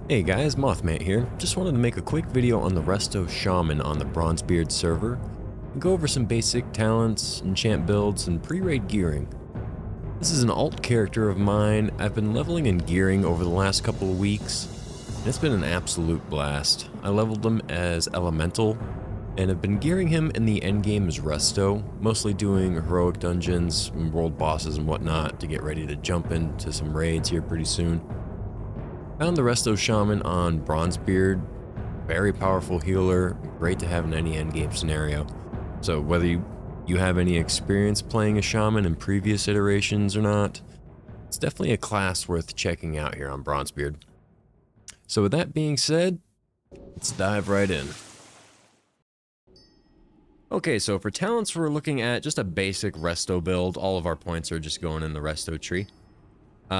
Hey guys, Mothman here. Just wanted to make a quick video on the Resto Shaman on the Bronzebeard server and go over some basic talents, enchant builds, and pre-raid gearing. This is an alt character of mine. I've been leveling and gearing over the last couple of weeks, and it's been an absolute blast. I leveled him as Elemental, and have been gearing him in the endgame as Resto, mostly doing heroic dungeons, and world bosses and whatnot to get ready to jump into some raids here pretty soon. Found the Resto Shaman on Bronzebeard, very powerful healer, great to have in any endgame scenario. So whether you have any experience playing a Shaman in previous iterations or not, it's definitely a class worth checking out here on Bronzebeard. So with that being said, let's dive right in. Okay, so for talents we're looking at just a basic Resto build. All of our points are just going in the Resto tree.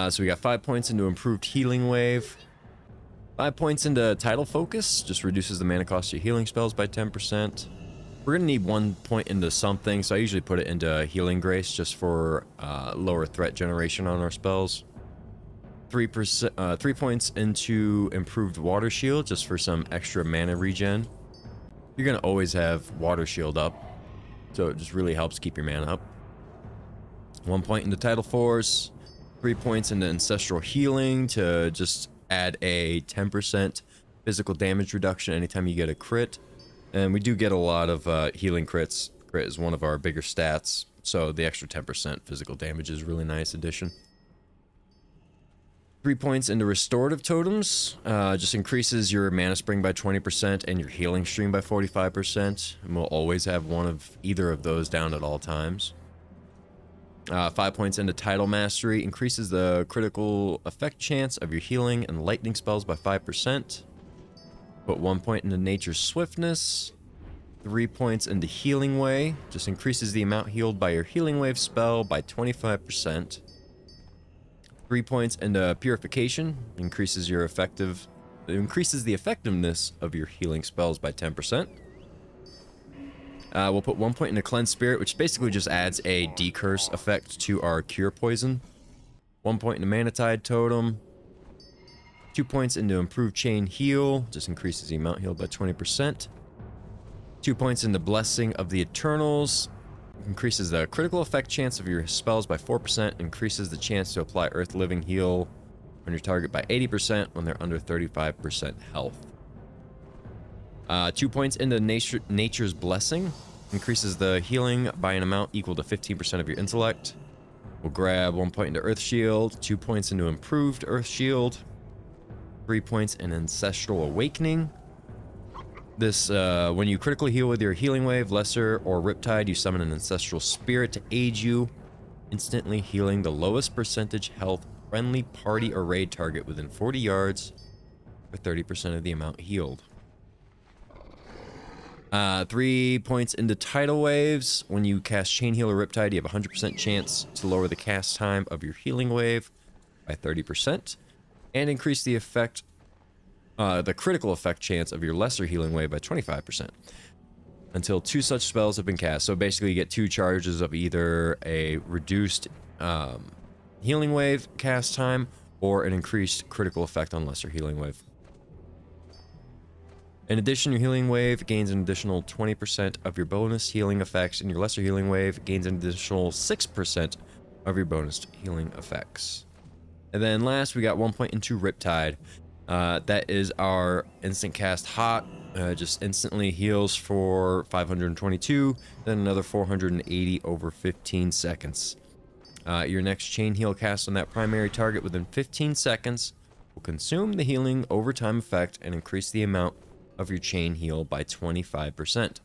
So we got 5 points into improved healing wave, 5 points into tidal focus, just reduces the mana cost of your healing spells by 10%. We're gonna need 1 point into something, so I usually put it into healing grace just for lower threat generation on our spells. 3 points into improved water shield, just for some extra mana regen. You're gonna always have water shield up, so it just really helps keep your mana up. 1 point into tidal force. 3 points into ancestral healing to just add a 10% physical damage reduction anytime you get a crit. And we do get a lot of healing crits. Crit is one of our bigger stats, so the extra 10% physical damage is a really nice addition. 3 points into restorative totems, just increases your mana spring by 20% and your healing stream by 45%. And we'll always have one of either of those down at all times. 5 points into Tidal Mastery, increases the critical effect chance of your healing and lightning spells by 5%. Put 1 point into Nature's Swiftness. 3 points into Healing Way, just increases the amount healed by your Healing Wave spell by 25%. 3 points into Purification, increases the effectiveness of your healing spells by 10%. We'll put 1 point into Cleanse Spirit, which basically just adds a decurse effect to our Cure Poison. 1 point into Mana Tide Totem. 2 points into Improved Chain Heal, just increases the amount healed by 20%. 2 points into Blessing of the Eternals, increases the critical effect chance of your spells by 4%, increases the chance to apply Earth Living Heal on your target by 80% when they're under 35% health. 2 points into Nature's Blessing, increases the healing by an amount equal to 15% of your intellect. We'll grab 1 point into Earth Shield, 2 points into Improved Earth Shield, 3 points in Ancestral Awakening. This, when you critically heal with your Healing Wave, Lesser, or Riptide, you summon an Ancestral Spirit to aid you, instantly healing the lowest percentage health friendly party or raid target within 40 yards for 30% of the amount healed. 3 points into Tidal Waves. When you cast Chain Heal or Riptide, you have a 100% chance to lower the cast time of your Healing Wave by 30%, and increase the critical effect chance of your Lesser Healing Wave by 25%, until 2 such spells have been cast. So basically you get 2 charges of either a reduced Healing Wave cast time, or an increased critical effect on Lesser Healing Wave. In addition, your Healing Wave gains an additional 20% of your bonus healing effects, and your Lesser Healing Wave gains an additional 6% of your bonus healing effects. And then last, we got 1 point into Riptide. That is our instant cast Hot. Just instantly heals for 522, then another 480 over 15 seconds. Your next chain heal cast on that primary target within 15 seconds will consume the healing overtime effect and increase the amount of your chain heal by 25%.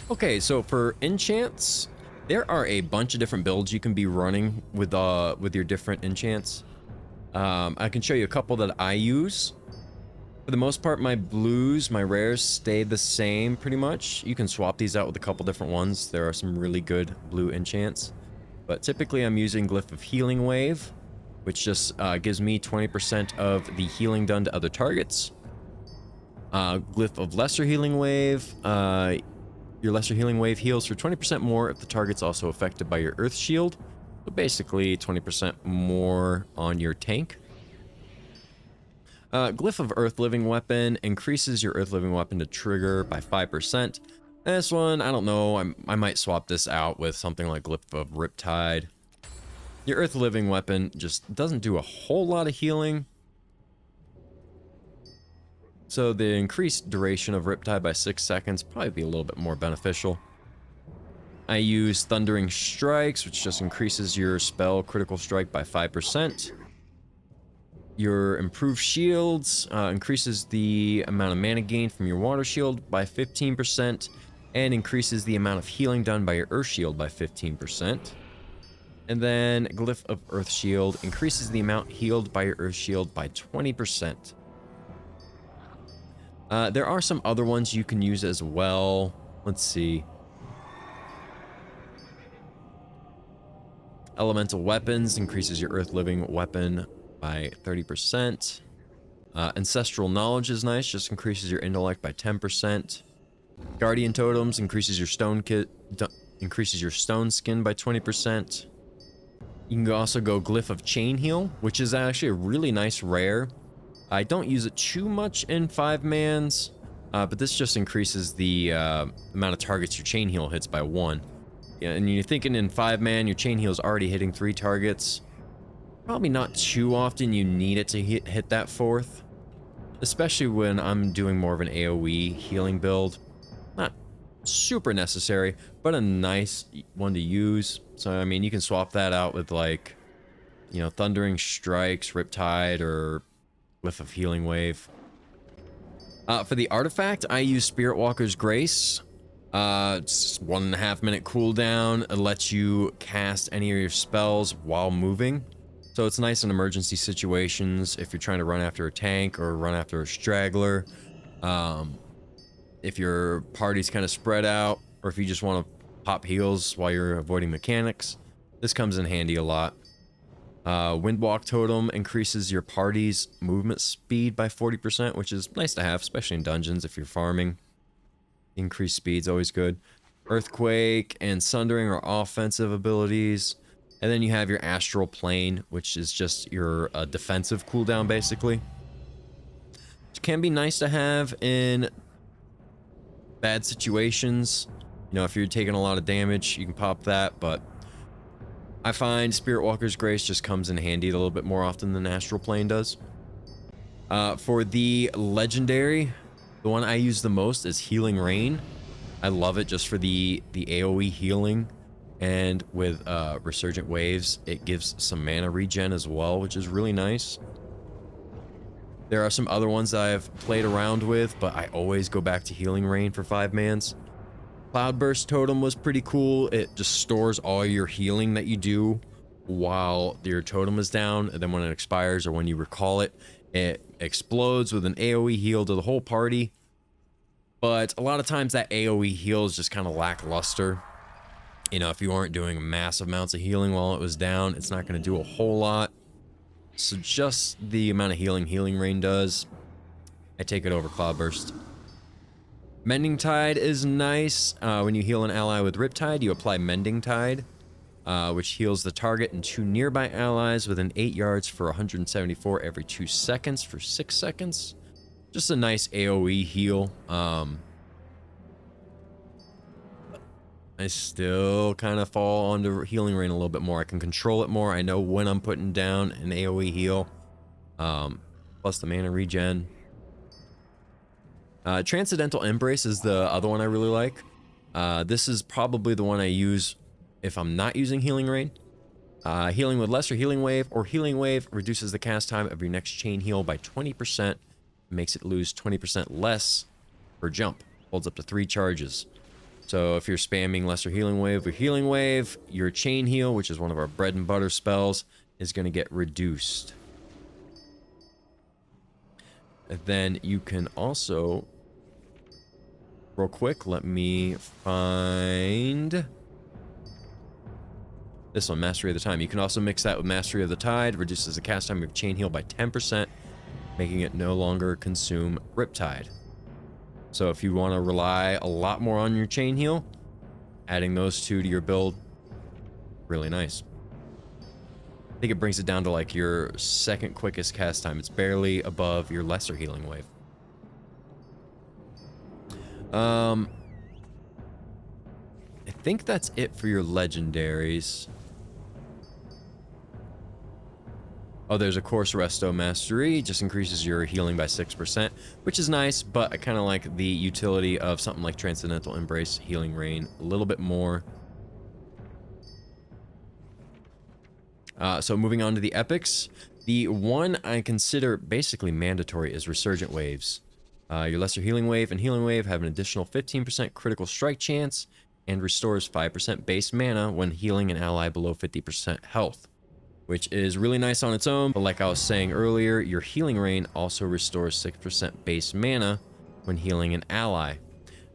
Okay, so for enchants, there are a bunch of different builds you can be running with your different enchants. I can show you a couple that I use. For the most part, my blues, my rares stay the same pretty much. You can swap these out with a couple different ones. There are some really good blue enchants, but typically I'm using Glyph of Healing Wave, which just gives me 20% of the healing done to other targets. Glyph of Lesser Healing Wave. Your Lesser Healing Wave heals for 20% more if the target's also affected by your Earth Shield. So basically 20% more on your tank. Glyph of Earth Living Weapon increases your Earth Living Weapon to trigger by 5%. This one, I don't know, I might swap this out with something like Glyph of Riptide. Your Earth Living Weapon just doesn't do a whole lot of healing. So the increased duration of Riptide by 6 seconds probably be a little bit more beneficial. I use Thundering Strikes, which just increases your spell critical strike by 5%. Your improved shields increases the amount of mana gain from your water shield by 15% and increases the amount of healing done by your earth shield by 15%. And then Glyph of Earth Shield increases the amount healed by your earth shield by 20%. There are some other ones you can use as well. Let's see. Elemental Weapons increases your earth living weapon by 30%. Ancestral Knowledge is nice, just increases your intellect by 10%. Guardian Totems increases your stone skin by 20%. You can also go Glyph of Chain Heal, which is actually a really nice rare. I don't use it too much in 5-mans, but this just increases the amount of targets your Chain Heal hits by 1. Yeah, and you're thinking in 5-man, your Chain Heal is already hitting 3 targets. Probably not too often you need it to hit that 4th. Especially when I'm doing more of an AoE healing build. Not super necessary, but a nice one to use. So, I mean, you can swap that out with, like, you know, Thundering Strikes, Riptide, or Glyph of Healing Wave. For the artifact, I use Spirit Walker's Grace. It's 1.5 minute cooldown. It lets you cast any of your spells while moving. So it's nice in emergency situations if you're trying to run after a tank or run after a straggler. If your party's kind of spread out, or if you just want to pop heals while you're avoiding mechanics, this comes in handy a lot. Windwalk Totem increases your party's movement speed by 40%, which is nice to have, especially in dungeons if you're farming. Increased speed's always good. Earthquake and Sundering are offensive abilities. And then you have your Astral Plane, which is just your defensive cooldown, basically. Which can be nice to have in bad situations. You know, if you're taking a lot of damage, you can pop that, but I find Spirit Walker's Grace just comes in handy a little bit more often than Astral Plane does. For the Legendary, the one I use the most is Healing Rain. I love it just for the AoE healing. And with Resurgent Waves, it gives some mana regen as well, which is really nice. There are some other ones that I've played around with, but I always go back to Healing Rain for 5-mans. Cloudburst Totem was pretty cool. It just stores all your healing that you do while your totem is down, and then when it expires or when you recall it, it explodes with an AoE heal to the whole party. But a lot of times that AoE heal is just kind of lackluster. You know, if you aren't doing massive amounts of healing while it was down, it's not going to do a whole lot. So just the amount of healing Healing Rain does, I take it over Cloudburst. Mending Tide is nice. When you heal an ally with Riptide, you apply Mending Tide, which heals the target and 2 nearby allies within 8 yards for 174 every 2 seconds for 6 seconds. Just a nice AoE heal. I still kind of fall onto Healing Rain a little bit more. I can control it more. I know when I'm putting down an AoE heal. Plus the mana regen. Transcendental Embrace is the other one I really like. This is probably the one I use if I'm not using Healing Rain. Healing with Lesser Healing Wave or Healing Wave reduces the cast time of your next chain heal by 20%. Makes it lose 20% less per jump. Holds up to 3 charges. So if you're spamming Lesser Healing Wave or Healing Wave, your chain heal, which is one of our bread and butter spells, is going to get reduced. And then you can also, real quick, let me find this one, Mastery of the Time. You can also mix that with Mastery of the Tide, reduces the cast time of your chain heal by 10%, making it no longer consume Riptide. So if you want to rely a lot more on your chain heal, adding those 2 to your build, really nice. I think it brings it down to like your second quickest cast time. It's barely above your lesser healing wave. I think that's it for your legendaries. Oh, there's a Course Resto Mastery. Just increases your healing by 6%, which is nice, but I kind of like the utility of something like Transcendental Embrace, Healing Rain a little bit more. So moving on to the epics. The one I consider basically mandatory is Resurgent Waves. Your Lesser Healing Wave and Healing Wave have an additional 15% critical strike chance and restores 5% base mana when healing an ally below 50% health, which is really nice on its own. But like I was saying earlier, your Healing Rain also restores 6% base mana when healing an ally.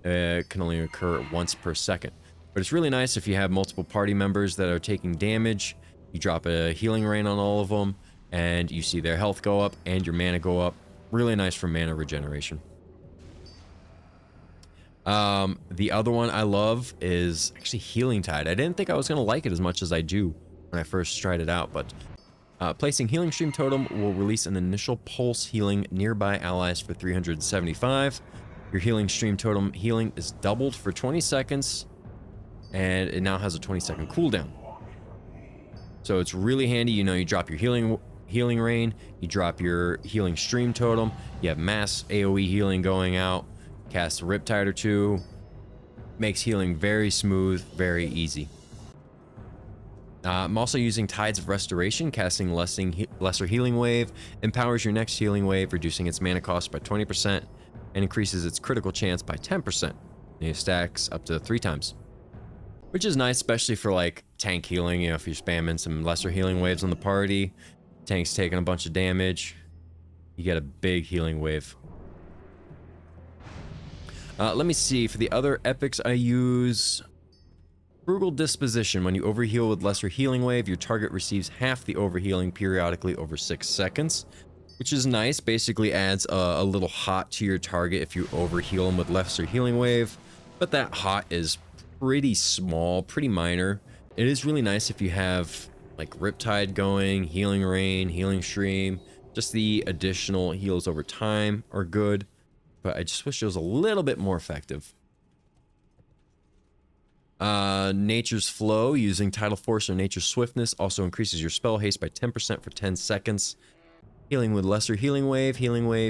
It can only occur once per second. But it's really nice if you have multiple party members that are taking damage. You drop a Healing Rain on all of them, and you see their health go up and your mana go up. Really nice for mana regeneration. The other one I love is actually Healing Tide. I didn't think I was going to like it as much as I do when I first tried it out, but placing Healing Stream Totem will release an initial pulse healing nearby allies for 375. Your Healing Stream Totem healing is doubled for 20 seconds, and it now has a 20-second cooldown. So it's really handy. You know, you drop your Healing Rain, you drop your Healing Stream Totem, you have mass AoE healing going out, cast a Riptide or two, makes healing very smooth, very easy. I'm also using Tides of Restoration. Casting Lesser Healing Wave empowers your next healing wave, reducing its mana cost by 20% and increases its critical chance by 10%. And it stacks up to 3 times, which is nice, especially for like tank healing. You know, if you're spamming some Lesser Healing Waves on the party, tank's taking a bunch of damage, you get a big healing wave. Let me see. For the other epics I use Frugal Disposition. When you overheal with Lesser Healing Wave, your target receives half the overhealing periodically over 6 seconds, which is nice. Basically adds a little hot to your target if you overheal them with Lesser Healing Wave, but that hot is pretty small, pretty minor. It is really nice if you have like Riptide going, Healing Rain, Healing Stream. Just the additional heals over time are good, but I just wish it was a little bit more effective. Nature's Flow, using Tidal Force or Nature's Swiftness, also increases your spell haste by 10% for 10 seconds. Healing with Lesser Healing Wave,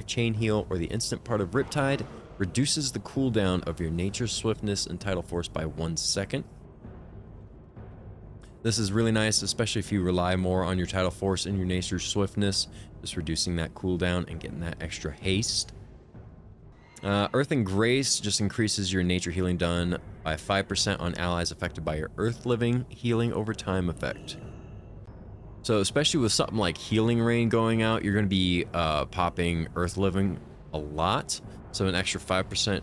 Chain Heal, or the instant part of Riptide reduces the cooldown of your Nature's Swiftness and Tidal Force by 1 second. This is really nice, especially if you rely more on your Tidal Force and your Nature's Swiftness, just reducing that cooldown and getting that extra haste. Earth and Grace just increases your nature healing done by 5% on allies affected by your Earth Living healing over time effect. So especially with something like Healing Rain going out, you're going to be popping Earth Living a lot. So an extra 5%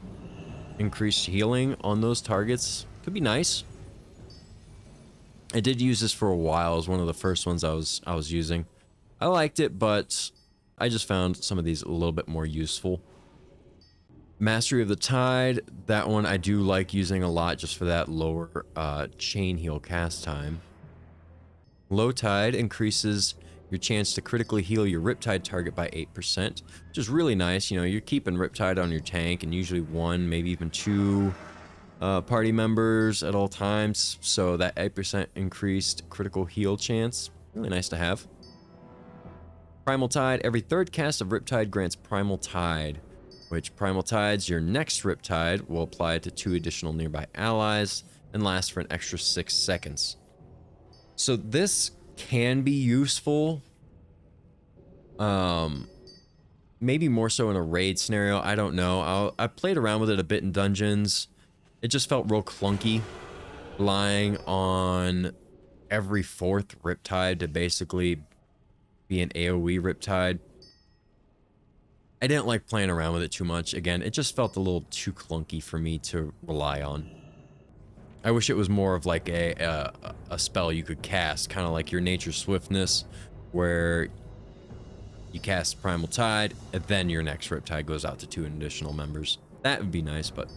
increased healing on those targets could be nice. I did use this for a while. It was one of the first ones I was using. I liked it, but I just found some of these a little bit more useful. Mastery of the Tide, that one I do like using a lot just for that lower chain heal cast time. Low Tide increases your chance to critically heal your Riptide target by 8%, which is really nice. You know, you're keeping Riptide on your tank and usually 1, maybe even 2 party members at all times, so that 8% increased critical heal chance, really nice to have. Primal Tide, every third cast of Riptide grants Primal Tide, which Primal Tides, your next Riptide will apply to 2 additional nearby allies and last for an extra 6 seconds. So this can be useful, maybe more so in a raid scenario, I don't know. I played around with it a bit in dungeons. It just felt real clunky, relying on every 4th Riptide to basically be an AoE Riptide. I didn't like playing around with it too much. Again, it just felt a little too clunky for me to rely on. I wish it was more of like a spell you could cast, kind of like your Nature's Swiftness, where you cast Primal Tide, and then your next Riptide goes out to 2 additional members. That would be nice, but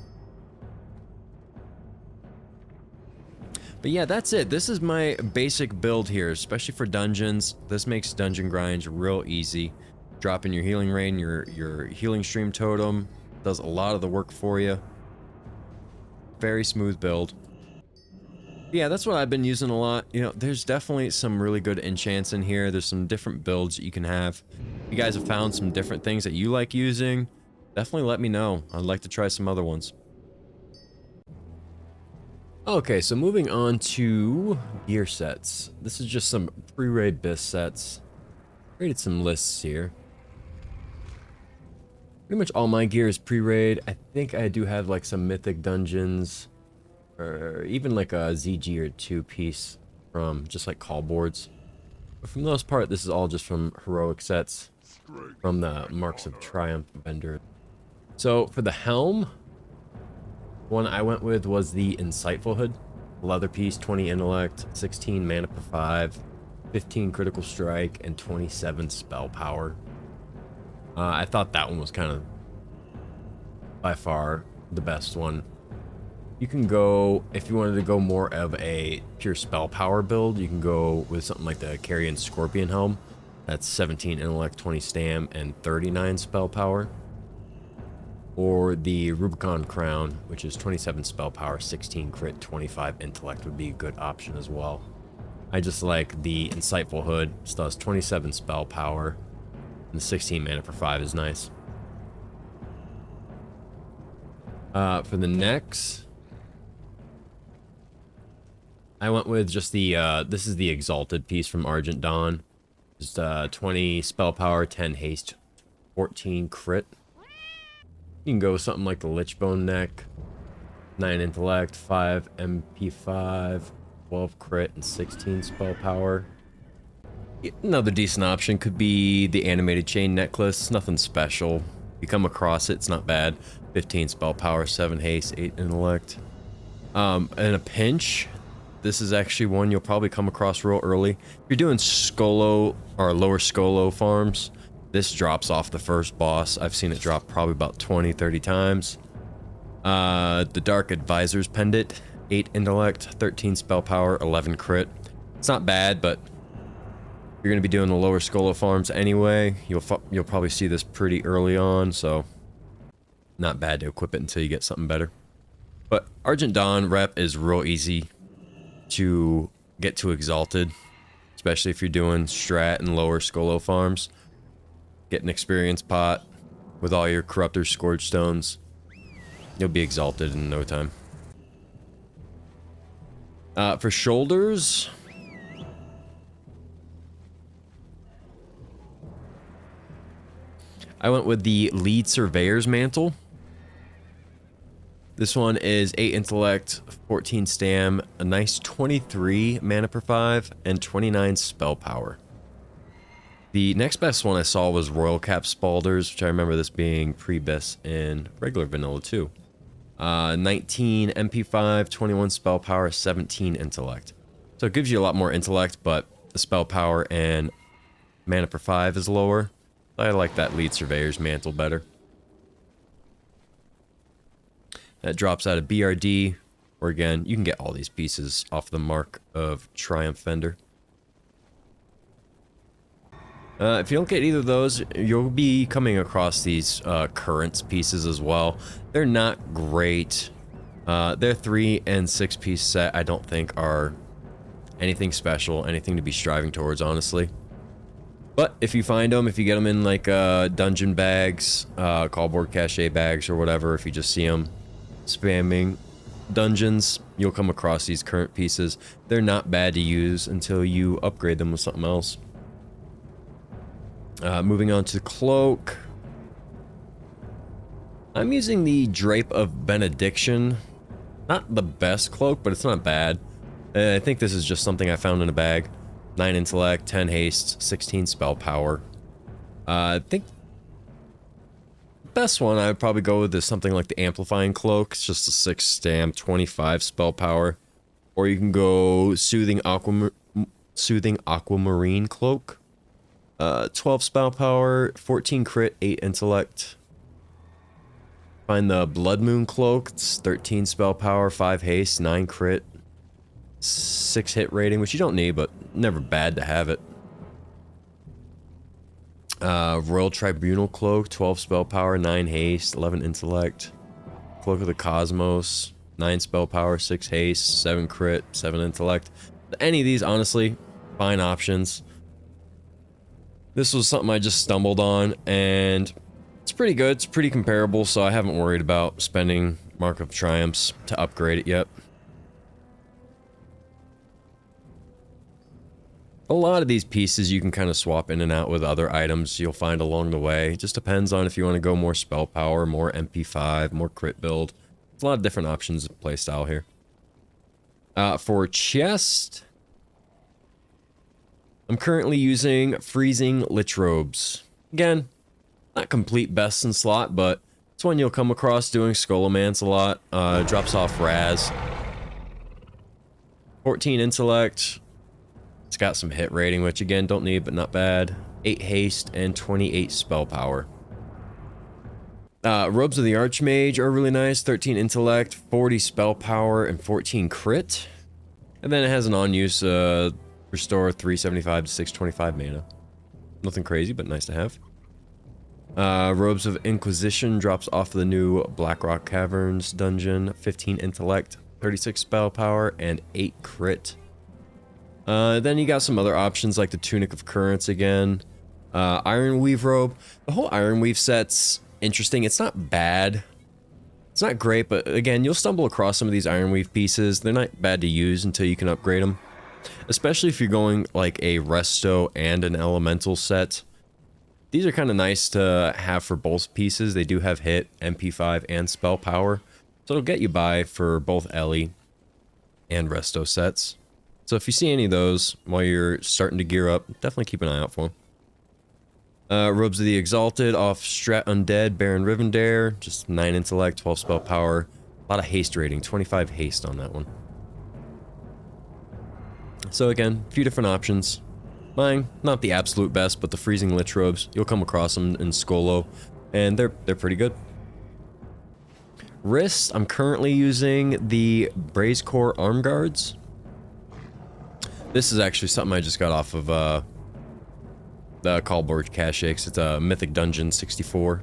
But yeah, that's it. This is my basic build here, especially for dungeons. This makes dungeon grinds real easy. Drop in your healing rain, your healing stream totem. Does a lot of the work for you. Very smooth build. Yeah, that's what I've been using a lot. You know, there's definitely some really good enchants in here. There's some different builds that you can have. If you guys have found some different things that you like using, definitely let me know. I'd like to try some other ones. Okay, so moving on to gear sets. This is just some pre-raid BIS sets. Created some lists here. Pretty much all my gear is pre-raid. I think I do have like some mythic dungeons, or even like a ZG or 2 piece from just like call boards. But for the most part, this is all just from heroic sets from the Marks of Triumph vendor. So for the helm, one I went with was the Insightful Hood. Leather piece, 20 intellect, 16 mana per 5, 15 critical strike, and 27 spell power. I thought that one was kind of by far the best one. You can go, if you wanted to go more of a pure spell power build, you can go with something like the Carrion Scorpion Helm. That's 17 intellect, 20 stam, and 39 spell power. Or the Rubicon Crown, which is 27 spell power, 16 crit, 25 intellect would be a good option as well. I just like the Insightful Hood. Still has 27 spell power, and the 16 mana for 5 is nice. For the necks, I went with just the, this is the Exalted piece from Argent Dawn. Just 20 spell power, 10 haste, 14 crit. You can go with something like the Lichbone neck, 9 intellect, 5 MP5, 12 crit, and 16 spell power. Another decent option could be the animated chain necklace. Nothing special. If you come across it, it's not bad. 15 spell power, 7 haste, 8 intellect. And a pinch. This is actually one you'll probably come across real early. If you're doing Skolo or lower Skolo farms, this drops off the first boss. I've seen it drop probably about 20, 30 times. The Dark Advisor's Pendant, 8 intellect, 13 spell power, 11 crit. It's not bad, but you're going to be doing the lower Skolo farms anyway. You'll probably see this pretty early on, so not bad to equip it until you get something better. But Argent Dawn rep is real easy to get to Exalted, especially if you're doing strat and lower Skolo farms. Get an experience pot with all your Corruptor Scourge Stones. You'll be Exalted in no time. For shoulders, I went with the Lead Surveyor's Mantle. This one is 8 intellect, 14 stam, a nice 23 mana per 5, and 29 spell power. The next best one I saw was Royal Cap Spalders, which I remember this being pre-BIS in regular vanilla too. 19 MP5, 21 spell power, 17 intellect. So it gives you a lot more intellect, but the spell power and mana per 5 is lower. I like that Lead Surveyor's Mantle better. That drops out of BRD, or again, you can get all these pieces off the Mark of Triumph vendor. If you don't get either of those, you'll be coming across these Currents pieces as well. They're not great. Their 3 and 6 piece set I don't think are anything special, anything to be striving towards, honestly. But if you find them, if you get them in like dungeon bags, callboard cache bags or whatever, if you just see them spamming dungeons, you'll come across these current pieces. They're not bad to use until you upgrade them with something else. Moving on to the cloak. I'm using the Drape of Benediction. Not the best cloak, but it's not bad. I think this is just something I found in a bag. 9 intellect, 10 haste, 16 spell power. I think the best one I would probably go with is something like the Amplifying Cloak. It's just a 6 stamp, 25 spell power. Or you can go Soothing Aquamarine Cloak. 12 spell power, 14 crit, 8 intellect. Find the Blood Moon Cloak. It's 13 spell power, 5 haste, 9 crit. 6 hit rating, which you don't need, but never bad to have it. Royal Tribunal Cloak, 12 spell power, 9 haste, 11 intellect. Cloak of the Cosmos, 9 spell power, 6 haste, 7 crit, 7 intellect. Any of these, honestly, fine options. This was something I just stumbled on, and it's pretty good. It's pretty comparable, so I haven't worried about spending Mark of Triumphs to upgrade it yet. A lot of these pieces you can kind of swap in and out with other items you'll find along the way. It just depends on if you want to go more spell power, more MP5, more crit build. There's a lot of different options of playstyle here. For chest, I'm currently using Freezing Lich Robes. Again, not complete best in slot, but it's one you'll come across doing Scholomance a lot. Drops off Raz. 14 intellect. It's got some hit rating, which again, don't need, but not bad. 8 haste and 28 spell power. Robes of the Archmage are really nice. 13 intellect, 40 spell power, and 14 crit. And then it has an on-use restore 375 to 625 mana. Nothing crazy, but nice to have. Robes of Inquisition drops off the new Blackrock Caverns dungeon. 15 intellect, 36 spell power, and 8 crit. Then you got some other options like the Tunic of Currents again. Ironweave robe. The whole Ironweave set's interesting. It's not bad. It's not great, but again, you'll stumble across some of these Ironweave pieces. They're not bad to use until you can upgrade them. Especially if you're going like a Resto and an Elemental set. These are kind of nice to have for both pieces. They do have hit, MP5, and spell power. So it'll get you by for both Ellie and Resto sets. So if you see any of those while you're starting to gear up, definitely keep an eye out for them. Robes of the Exalted off Strat Undead, Baron Rivendare. Just 9 intellect, 12 spell power. A lot of haste rating, 25 haste on that one. So again, a few different options. Mine, not the absolute best, but the Freezing Lich Robes, you'll come across them in Skolo, and they're pretty good. Wrists, I'm currently using the Braze Core Arm Guards. This is actually something I just got off of the Callboard Cache-X. It's a Mythic Dungeon 64.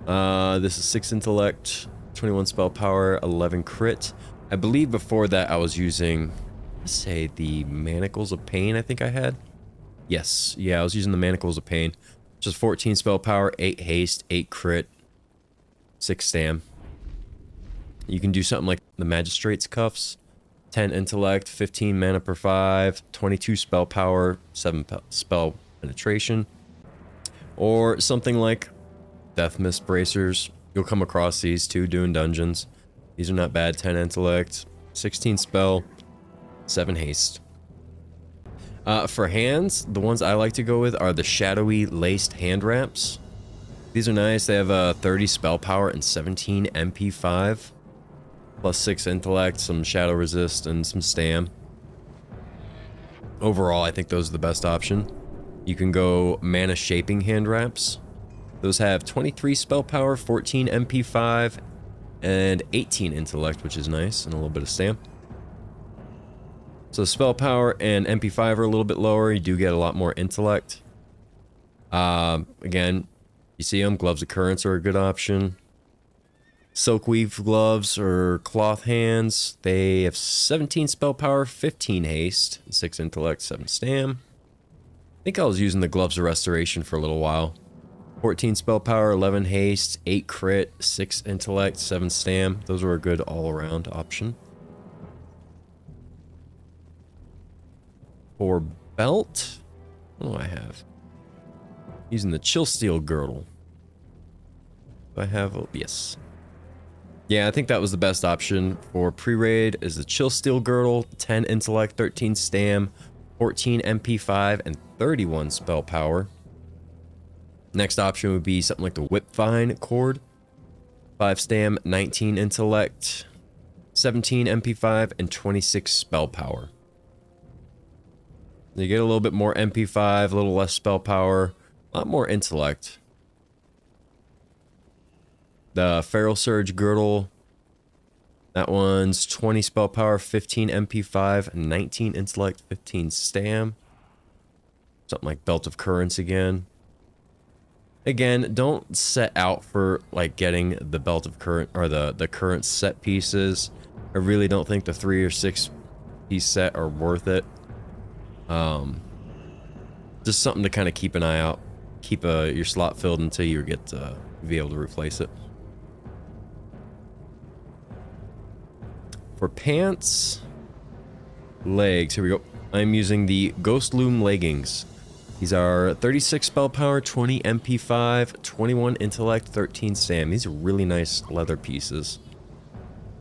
This is 6 intellect, 21 spell power, 11 crit. I believe before that I was using, let's say, the Manacles of Pain I think I had. Yes, yeah, I was using the Manacles of Pain. Just 14 spell power, 8 haste, 8 crit, 6 stam. You can do something like the Magistrate's Cuffs. 10 intellect, 15 mana per 5, 22 spell power, 7 spell penetration. Or something like Death Mist Bracers. You'll come across these too doing dungeons. These are not bad. 10 intellect, 16 spell, 7 haste. For hands, the ones I like to go with are the Shadowy Laced Hand Wraps. These are nice. They have a 30 spell power and 17 MP5. Plus 6 intellect, some shadow resist, and some stam. Overall, I think those are the best option. You can go Mana Shaping Hand Wraps. Those have 23 spell power, 14 MP5, and 18 intellect, which is nice, and a little bit of stam. So spell power and MP5 are a little bit lower. You do get a lot more intellect. Again, you see them. Gloves of Currents are a good option. Silkweave gloves or cloth hands. They have 17 spell power, 15 haste, 6 intellect, 7 stam. I think I was using the gloves of restoration for a little while. 14 spell power, 11 haste, 8 crit, 6 intellect, 7 stam. Those were a good all-around option. For belt, what do I have? Using the Chill Steel Girdle. Do I have? Oh, yes. Yeah, I think that was the best option for pre-raid is the Chill Steel Girdle, 10 intellect, 13 stam, 14 MP5, and 31 spell power. Next option would be something like the Whipvine Cord, 5 stam, 19 intellect, 17 MP5, and 26 spell power. You get a little bit more MP5, a little less spell power, a lot more intellect. The Feral Surge Girdle, That one's 20 spell power, 15 MP5, 19 intellect, 15 stam. Something like Belt of Currents again. Again, don't set out for like getting the Belt of Current or the current set pieces. I really don't think the 3 or 6 piece set are worth it. Just something to kind of keep an eye out. Keep your slot filled until you get to be able to replace it. For pants, legs, here we go. I'm using the Ghost Loom leggings. These are 36 spell power, 20 MP5, 21 intellect, 13 stam. These are really nice leather pieces.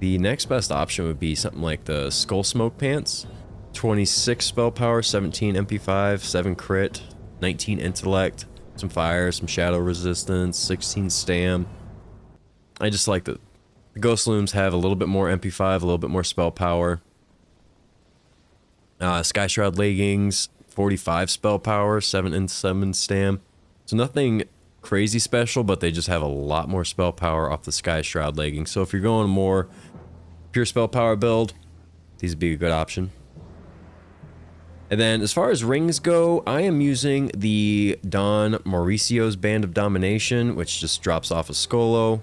The next best option would be something like the Skull Smoke pants. 26 spell power, 17 MP5, 7 crit, 19 intellect, some fire, some shadow resistance, 16 stam. I just like that the Ghost Looms have a little bit more MP5, a little bit more spell power. Sky Shroud leggings, 45 spell power, 7 and 7 stam. So nothing crazy special, but they just have a lot more spell power off the Sky Shroud leggings. So if you're going more pure spell power build, these would be a good option. And then as far as rings go, I am using the Don Mauricio's Band of Domination, which just drops off a Skolo.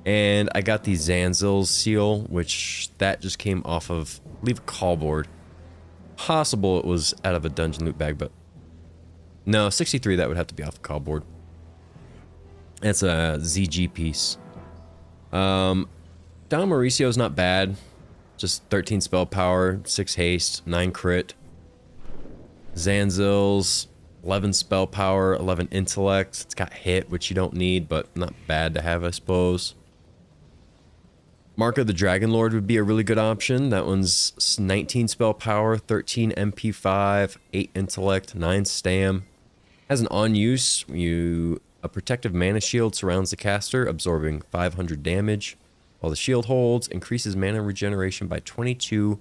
And I got the Zanzil's seal, which that just came off of, I believe, a call board. Possible it was out of a dungeon loot bag, but no, 63, that would have to be off the call board. That's a ZG piece. Don Mauricio's not bad. Just 13 spell power, 6 haste, 9 crit. Zanzil's 11 spell power, 11 intellect. It's got hit, which you don't need, but not bad to have, I suppose. Mark of the Dragon Lord would be a really good option. That one's 19 spell power, 13 MP5, 8 intellect, 9 stam. Has an on use. A protective mana shield surrounds the caster, absorbing 500 damage. While the shield holds, increases mana regeneration by 22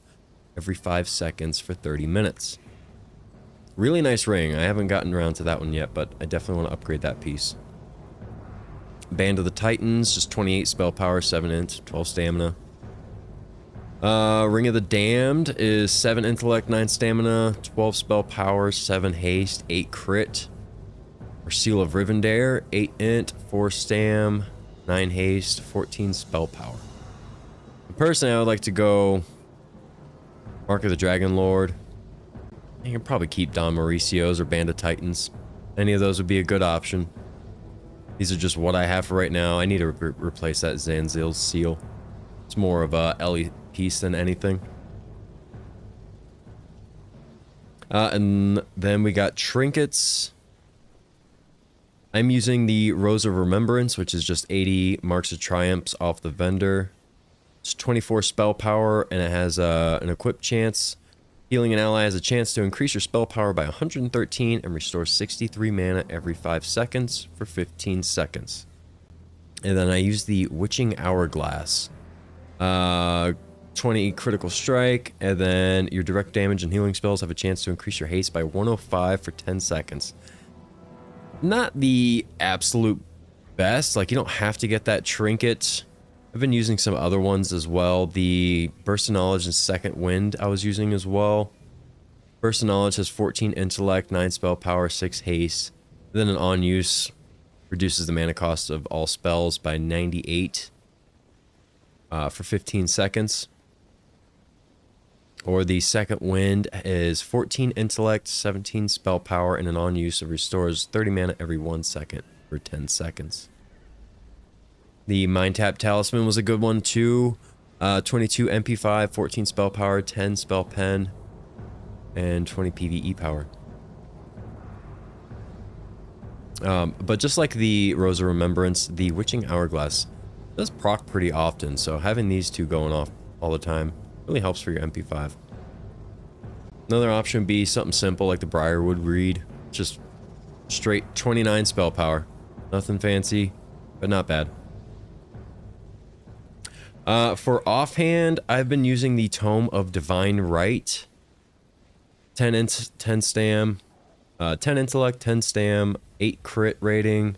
every 5 seconds for 30 minutes. Really nice ring. I haven't gotten around to that one yet, but I definitely want to upgrade that piece. Band of the Titans, just 28 spell power, 7 int, 12 stamina. Ring of the Damned is 7 intellect, 9 stamina, 12 spell power, 7 haste, 8 crit. Or Seal of Rivendare, 8 int, 4 stam, 9 haste, 14 spell power. Personally, I would like to go Mark of the Dragon Lord. You can probably keep Don Mauricio's or Band of Titans. Any of those would be a good option. These are just what I have for right now. I need to replace that Zanzil's seal. It's more of a Ellie piece than anything. And then we got trinkets. I'm using the Rose of Remembrance, which is just 80 Marks of Triumphs off the vendor. It's 24 spell power, and it has an equip chance. Healing an ally has a chance to increase your spell power by 113 and restore 63 mana every 5 seconds for 15 seconds. And then I use the Witching Hourglass. 20 critical strike, and then your direct damage and healing spells have a chance to increase your haste by 105 for 10 seconds. Not the absolute best, like you don't have to get that trinket. I've been using some other ones as well. The Burst of Knowledge and Second Wind I was using as well. Burst of Knowledge has 14 intellect, 9 spell power, 6 haste. Then an on use reduces the mana cost of all spells by 98 for 15 seconds. Or the Second Wind is 14 intellect, 17 spell power, and an on use that restores 30 mana every 1 second for 10 seconds. The Mind Tap Talisman was a good one too. 22 MP5, 14 spell power, 10 spell pen, and 20 PvE power. But just like the Rose of Remembrance, the Witching Hourglass does proc pretty often, so having these two going off all the time really helps for your MP5. Another option would be something simple like the Briarwood Reed. Just straight 29 spell power. Nothing fancy, but not bad. For offhand, I've been using the Tome of Divine Right. 10 stam, 10 intellect, 10 stam, 8 crit rating,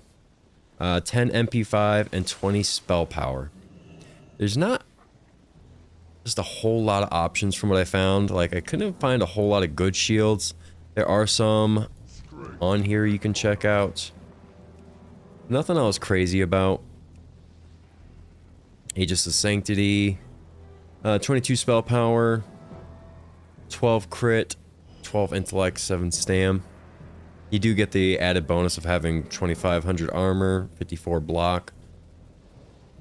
10 MP5, and 20 spell power. There's not just a whole lot of options from what I found. Like, I couldn't find a whole lot of good shields. There are some on here you can check out. Nothing I was crazy about. Aegis of Sanctity. 22 spell power. 12 crit. 12 intellect, 7 stam. You do get the added bonus of having 2500 armor, 54 block.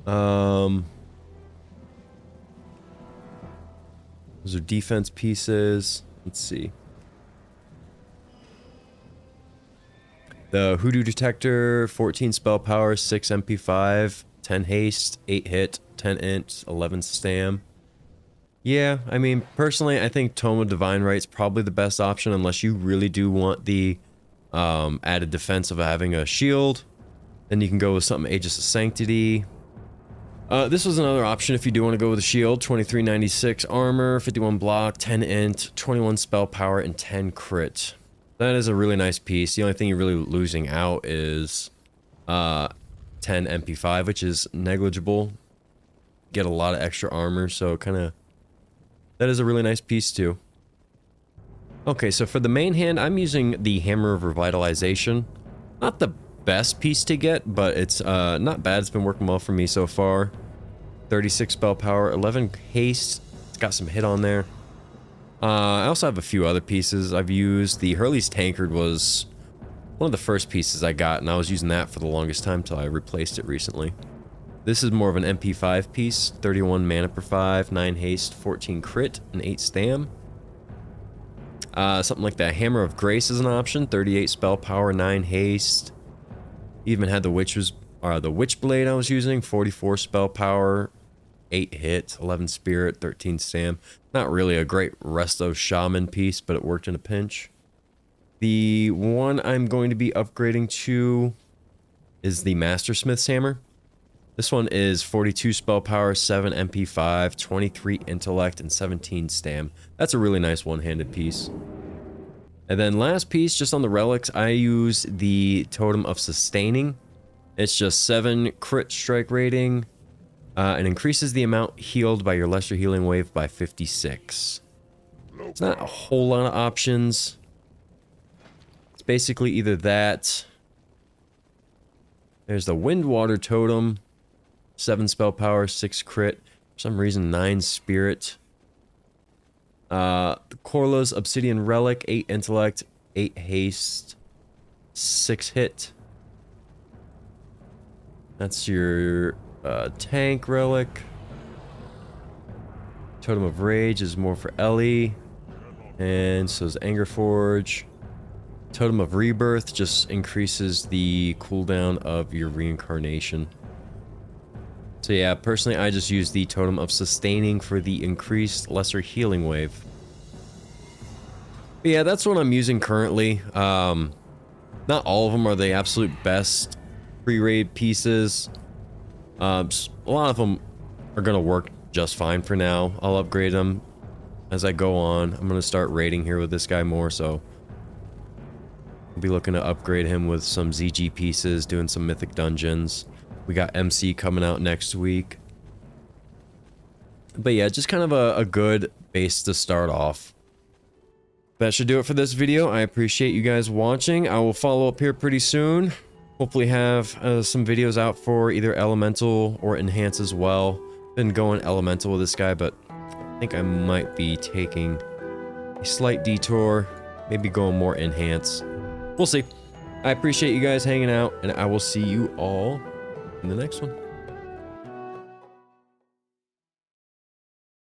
Those are defense pieces. Let's see. The Hoodoo Detector, 14 spell power, 6 MP5, 10 haste, 8 hit, 10 int, 11 stam. Yeah, I mean, personally, I think Tome of Divine Right's probably the best option unless you really do want the added defense of having a shield. Then you can go with something Aegis of Sanctity. This was another option if you do want to go with a shield. 2396 armor, 51 block, 10 int, 21 spell power, and 10 crit. That is a really nice piece. The only thing you're really losing out is 10 MP5, which is negligible. Get a lot of extra armor, so kind of... That is a really nice piece too. Okay, so for the main hand, I'm using the Hammer of Revitalization. Not the best piece to get, but it's not bad. It's been working well for me so far. 36 spell power, 11 haste. It's got some hit on there. I also have a few other pieces I've used. The Hurley's Tankard was one of the first pieces I got, and I was using that for the longest time till I replaced it recently. This is more of an MP5 piece. 31 mana per 5, 9 haste, 14 crit, and 8 stam. Something like that. Hammer of Grace is an option. 38 spell power, 9 haste. Even had the Witchblade I was using. 44 spell power, 8 hit, 11 spirit, 13 stam. Not really a great resto shaman piece, but it worked in a pinch. The one I'm going to be upgrading to is the Mastersmith's Hammer. This one is 42 spell power, 7 MP5, 23 intellect, and 17 stam. That's a really nice one-handed piece. And then last piece, just on the relics, I use the Totem of Sustaining. It's just 7 crit strike rating. And increases the amount healed by your Lesser Healing Wave by 56. It's not a whole lot of options. It's basically either that. There's the Windwater Totem. 7 spell power, 6 crit. For some reason, 9 spirit. The Corla's Obsidian Relic, 8 intellect, 8 haste, 6 hit. That's your tank relic. Totem of Rage is more for Ellie. And so is Anger Forge. Totem of Rebirth just increases the cooldown of your reincarnation. So yeah, personally I just use the Totem of Sustaining for the increased Lesser Healing Wave. But yeah, that's what I'm using currently. Not all of them are the absolute best pre-raid pieces. A lot of them are going to work just fine for now. I'll upgrade them as I go on. I'm going to start raiding here with this guy more, so I'll be looking to upgrade him with some ZG pieces, doing some mythic dungeons. We got MC coming out next week. But yeah, just kind of a good base to start off. That should do it for this video. I appreciate you guys watching. I will follow up here pretty soon. Hopefully have some videos out for either Elemental or Enhance as well. Been going Elemental with this guy, but I think I might be taking a slight detour. Maybe going more Enhance. We'll see. I appreciate you guys hanging out, and I will see you all in the next one.